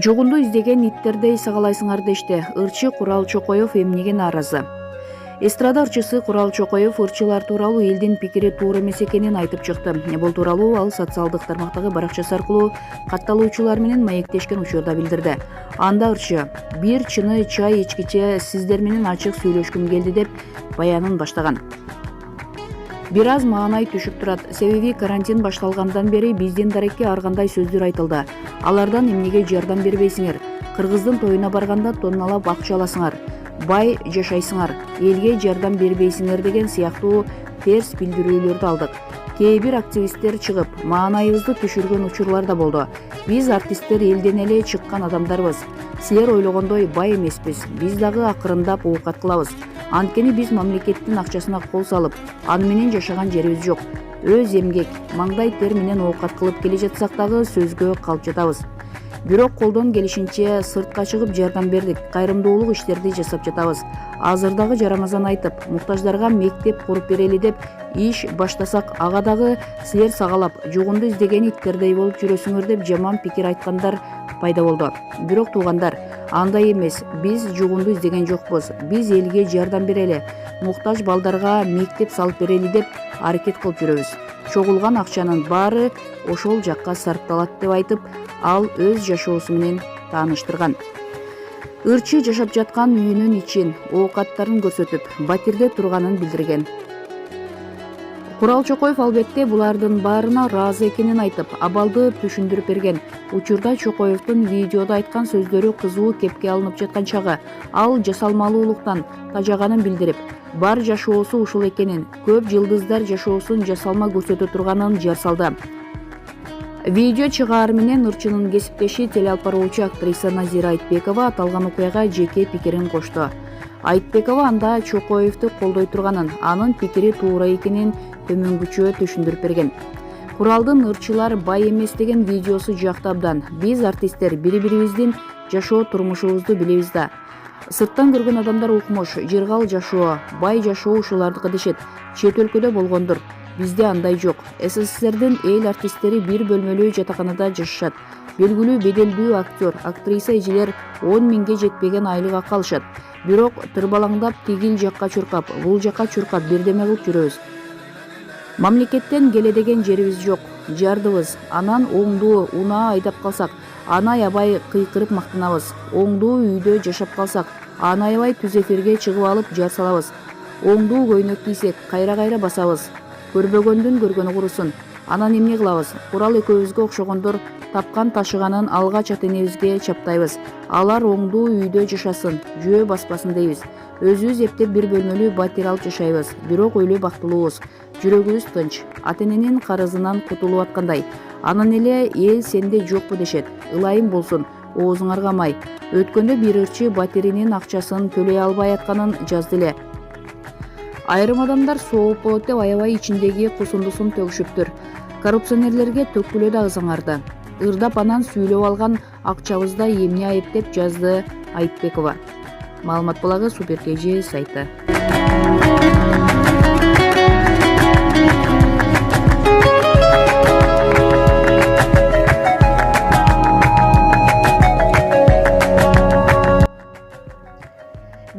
Жогунду издеген иттердей сагалайсыңар дешти. Ырчы Курал Чокоев эмнеге нааразы? Эстрада ырчысы Курал Чокоев ырчылар тууралуу элдин пикири туура эмес экенин айтып чыкты. Бул тууралуу ал социалдык тармактагы баракчасы аркылуу катталуучулар менен маектешкен учурда билдирди. Анда ырчы: бир чыны чай ичкиче сиздер менен ачык сүйлөшкүм келди деп баянын баштаган. Бир аз маанай түшүп турат. Себеби карантин башталгандан бери биздин дарекке ар кандай сөздөр айтылды. Алардан эмнеге жардам бербейсиңер? Кыргыздын тоюна барганда тонналап акча аласыңар. Бай жашайсыңар, элге жардам бербейсиңер деген сыяктуу терс билдирүүлөрдү алдык. Кээ бир активисттер чыгып, маанайыбызды түшүргөн учурлар да болду. Биз артисттер элден эле чыккан адамдарбыз. Силер ойлогондой бай эмеспиз. Биз дагы акырындап оокат кылабыз. Анткени биз мамлекеттин акчасына кол салып, аны менен жашаган жерибиз жок. Өз эмгек, маңдай тер менен оокат кылып келе жатсак дагы сөзгө калып жатабыз. Бирок колдон келишинче сыртка чыгып жардам бердик, кайрымдуулук иштерди жасап жатабыз. Азыр дагы жарамазан айтып, муктаждарга мектеп куруп берели деп иш баштасак, ага дагы силер сагалап, жогунду издеген иттердей болуп жүрөсүңөр деп жаман пикир айткандар пайда болду. Бирок туугандар, андай эмес. Биз жогунду издеген жокпуз. Биз элге жардам берели, муктаж балдарга мектеп салып берели деп аракет кылып жүрөбүз. Чогулган акчанын баары ошол жакка сарпталат деп айтып, ал өз жашоосу менен тааныштырган. Ырчы жашап жаткан үйүнүн ичин, оокаттарын көрсөтүп, батирде турганын билдирген. Курал Чокоев албетте булардын баарына ыраазы экенин айтып, абалды түшүндүрүп берген. Учурда Чокоевдун видеодо айткан сөздөрү кызуу кепке алынып жаткан чагы, ал жасалмалуулуктан тажаганын билдирип, бар жашоосу ушул экенин, көп жылдыздар жашоосун жасалма көрсөтө турганын жар салды. Видео чыгаар менен ырчынын кесиптеши телеалпароочу актриса Назира Айтбекова аталган окуяга жеке пикирин кошту. Айтбекова анда Чокоевду колдой турганын, анын пикири туура экенин төмөнгүчө түшүндүрүп берген. Куралдын ырчылар бай эмес деген видеосу жакты абдан. Биз артисттер бири-бирибиздин жашоо турмушубузду билебиз да. Сырттан көргөн адамдар укмуш, жыргал жашоо, бай жашоо ушулардыкы дешет. Чет өлкөдө болгондур. Бизде андай жок. СССРдин эл артисттери бир бөлмөлүү жатаканада жашашат. Белгилүү беделдүү актер, актриса эжелер 10 миңге жетпеген айлык акы алышат. Бирок тырбалаңдап тигил жакка чуркап, бул жакка чуркап бирдеме кылып жүрөбүз. Мамлекеттен келе деген жерибиз жок. Жардыбыз. Анан оңдуу унаа айдап калсак, аны аябай кыйкырып мактанабыз. Оңдуу үйдө жашап калсак, аны аябай түз эфирге чыгып алып жар салабыз. Оңдуу көйнөк кийсек, кайра-кайра басабыз. Көрбөгөндүн көргөнү курусун. Анан эмне кылабыз? Курал экөөбүзгө окшогондор тапкан ташыганын алгач ата-энебизге чаптайбыз. Алар оңдуу үйдө жашасын, жөө баспасын дейбиз. Өзүбүз эптеп бир бөлмөлүү батир алып жашайбыз. Бирок өлүү бактылуубуз. Жүрөгүбүз тынч. Ата-эненин карызынан кутулуп аткандай. Анан эле эл сенде жокпу дешет. Ылайым болсун, оозуң аргамай. Өткөндө бир ырчы батиринин акчасын төлөй албай атканын жазды эле. Айрым адамдар сооп болот деп аябай ичиндеги кусундусун төгүшүптүр. Коррупционерлерге төккүлө да ызыңарды. Ырдап анан сүйлөп алган акчабызда эмне айып деп жазды Айтбекова. Маалымат булагы Супер KG сайты.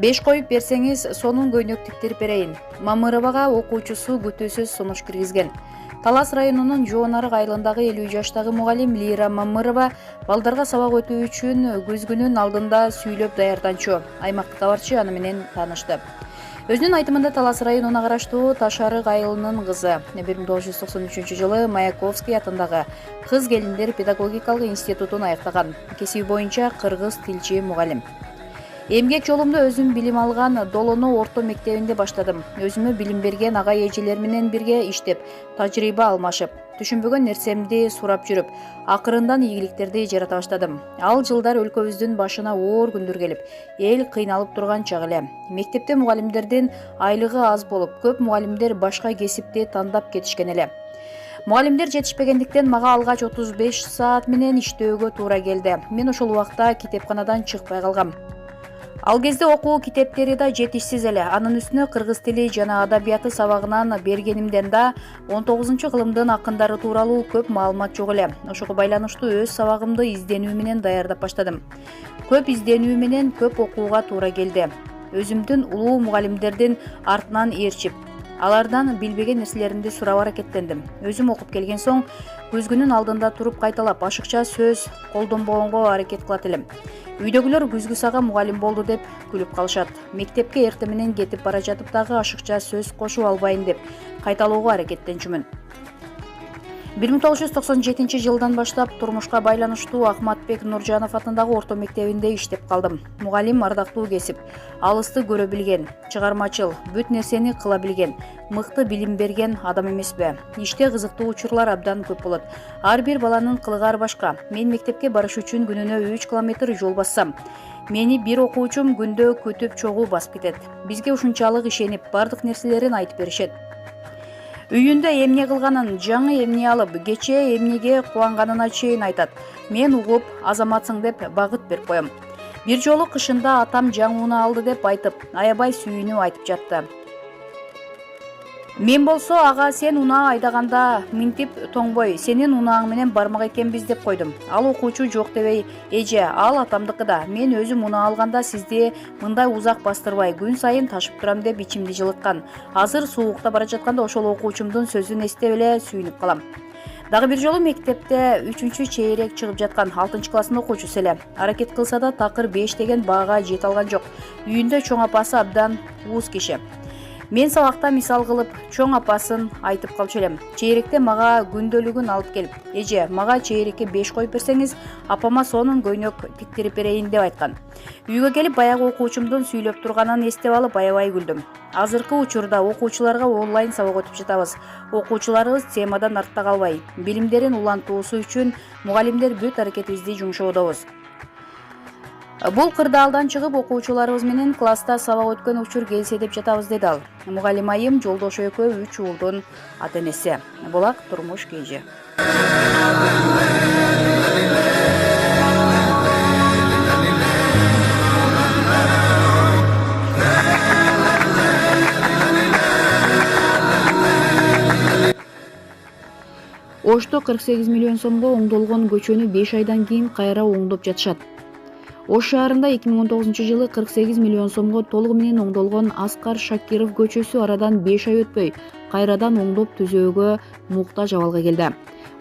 Беш коюп берсеңиз, сонун көйнөк тиктирип берейин. Мамыровага окуучусу күтүүсүз сунуш киргизген. Талас районунун Жоонарык айылындагы 50 жаштагы мугалим Лира Мамырова балдарга сабак өтүү үчүн күзгүнүн алдында сүйлөп даярданчу. Аймактык кабарчы аны менен таанышты. Өзүнүн айтымында Талас районуна караштуу Ташарык айылынын кызы 1993 жылы Маяковский атындагы кыз келиндер педагогикалык институтун аяктаган. Кесиби боюнча кыргыз тилчи мугалим. Эмгек жолумда өзүм билим алган Долоно орто мектебинде баштадым. Өзүмө билим берген агай эжелер менен бирге иштеп, тажрыйба алмашып, түшүнбөгөн нерсемди сурап жүрүп, акырындан ийгиликтерди жарата баштадым. Ал жылдар өлкөбүздүн башына оор күндөр келип, эл кыйналып турган чак эле. Мектепте мугалимдердин айлыгы аз болуп, көп мугалимдер башка кесипти тандап кетишкен эле. Мугалимдер жетишпегендиктен мага алгач 35 саат менен иштөөгө туура келди. Мен ошол убакта китепканадан чыкпай калгам. Ал кезде окуу китептери да жетишсиз эле. Анын үстүнө кыргыз тили жана адабияты сабагынан бергенимден да 19-кылымдын акындары тууралуу көп маалымат жок эле. Ошого байланыштуу өз сабагымды изденүү менен даярдап баштадым. Көп изденүү менен көп окууга туура келди. Өзүмдүн улуу мугалимдердин артынан ээрчип, алардан билбеген нерселеримди сурап аракеттендим. Өзүм окуп келген соң көзгүнүн алдында туруп кайталап ашыкча сөз колдонбогонго аракет кылат элем. Үйдөгүлөр күзгү сага мугалим болду деп күлүп калышат. Мектепке эртең менен кетип бара жатып дагы ашыкча сөз кошуп албайын деп кайталоого аракеттенчүмүн. 1997-жылдан баштап турмушка байланыштуу Ахматбек Нуржанов атындагы орто мектебинде иштеп калдым. Мугалим ардактуу кесип, алысты көрө билген, чыгармачыл, бүт нерсени кыла билген, мыкты билим берген адам эмеспи? Иште кызыктуу учурлар абдан көп болот. Ар бир баланын кылыгы ар башка. Мен мектепке барыш үчүн күнүнө 3 километр жол бассам, мени бир окуучум күндө күтүп чогуу басып кетет. Бизге ушунчалык ишенип, бардык нерселерин айтып беришет. Үйүндө эмне кылганын, жаңы эмне алып, кече эмнеге кубанганына чейин айтат. Мен угуп, азаматсың деп багыт берип коем. Бир жолу кышында атам жаңы унаа алды деп айтып, аябай сүйүнүп айтып жатты. Мен болсо, ага сен унаа айдаганда минтип тоңбой, сенин унааң менен бармак экенбиз деп койдум. Ал окуучу жок дебей, эже, ал атамдыкы да. Мен өзүм унаа алганда сизди мындай узак бастырбай, күн сайын ташып турам деп ичимди жылыткан. Азыр суукта бара жатканда ошол окуучумдун сөзүн эстеп эле сүйүнүп калам. Дагы бир жолу мектепте 3-чейрек чыгып жаткан 6-класстын окуучусу эле. Аракет кылса да такыр 5 деген баага жете алган жок. Үйүндө чоң апасы абдан ууз киши. Мен сабакта мисал кылып чоң апасын айтып калчу элем. Чейректе мага күндөлүгүн алып келип, эже, мага чейрекке 5 коюп берсеңиз, апама сонун көйнөк тиктирип берейин деп айткан. Үйгө келип баягы окуучумдун сүйлөп турганын эстеп алып аябай күлдүм. Азыркы учурда окуучуларга онлайн сабак өтүп жатабыз. Окуучуларыбыз темадан артта калбай, билимдерин улантуусу үчүн мугалимдер бүт аракетибизди жумшоодобуз. Бул кырдаалдан чыгып окуучуларыбыз менен класста сабак өткөн учур келсе деп жатабыз, деди ал. Мугалим айым Жолдошо экөө 3 уулдун ата энеси. Булак турмуш KG. Ошто 48 миллион сомго оңдолгон көчөнү 5 айдан кийин кайра оңдоп жатышат. Ош шаарында 2019-жылы 48 миллион сомго толугу менен оңдолгон Аскар Шакиров көчөсү арадан 5 ай өтпөй кайрадан оңдоп түзөөгө муктаж абалга келди.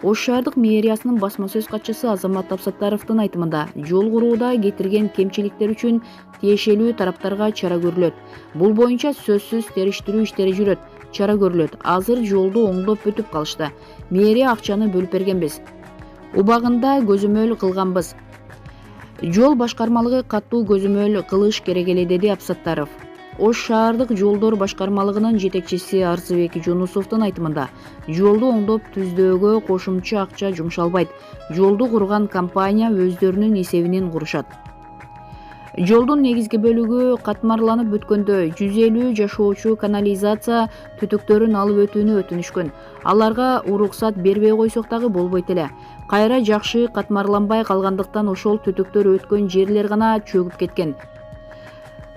Ош шаардык мэриясынын басма сөз катчысы Азамат Абсаттаровдун айтымында, жол курууда кетирген кемчиликтер үчүн тиешелүү тараптарга чара көрүлөт. Бул боюнча сөзсүз териштирүү иштери жүрөт, чара көрүлөт. Азыр жолду оңдоп бүтүп калышты. Мэрия акчаны бөлүп бергенбиз. Убагында көзөмөл кылганбыз. Жол башкармалыгы катуу көзөмөл кылыш керек эле, деди Абсаттаров. Ош шаардык жолдор башкармалыгынын жетекчиси Арзыбек Жунусовдун айтымында, жолду оңдоп түздөөгө кошумча акча жумшалбайт. Жолду курган компания өздөрүнүн эсебинен курушат. Жолдун негизги бөлүгү катмарланып бүткөндө 150 жашоочу канализация түтүктөрүн алып өтүүнү өтүнүшкөн. Аларга уруксат бербей койсок дагы болбойт эле. Кайра жакшы катмарланбай калгандыктан ошол түтүктөр өткөн жерлер гана чөгүп кеткен.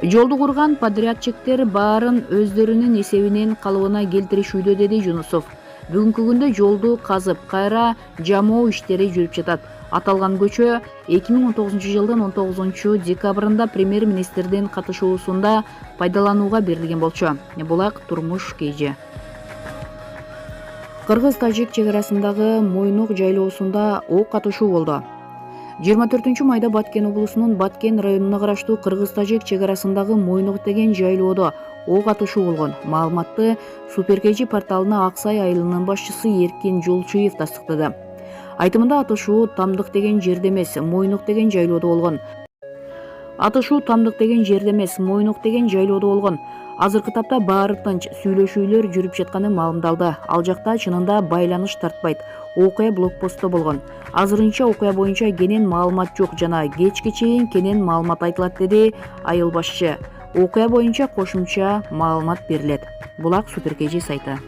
Жолду курган подрядчиктер баарын өздөрүнүн эсебинен калыбына келтиришүүдө, деди Жунусов. Бүгүнкү күндө жолду казып, кайра жамоо иштери жүрүп жатат. Аталган көчө 2019-жылдын 19-декабрында премьер-министрдин катышуусунда пайдаланууга берилген болчу. Булак турмуш KG. Кыргыз-тажик чек арасындагы Мойнок жайлоосунда ок атышуу болду. 24-майда Баткен облусунун Баткен районуна караштуу Кыргыз-тажик чек арасындагы Мойнок деген жайлоодо ок атышуу болгон. Маалыматты Супер KG порталына Аксай айылынын башчысы Эркин Жолчуев тастыктады. Айтымында атышуу Тамдык деген жерде эмес, Мойнок деген жайлоодо болгон. Атышуу Тамдык деген жерде эмес, Мойнок деген жайлоодо болгон. Азыркы тапта баары тынч, сүйлөшүүлөр жүрүп жатканы маалымдалды. Ал жакта чынында байланыш тартпайт. Окуя блокпостто болгон. Азырынча окуя боюнча кенен маалымат жок жана кечке чейин кенен маалымат айтылат, деди айыл башчы. Окуя боюнча кошумча маалымат берилет. Булак Супер KG сайты.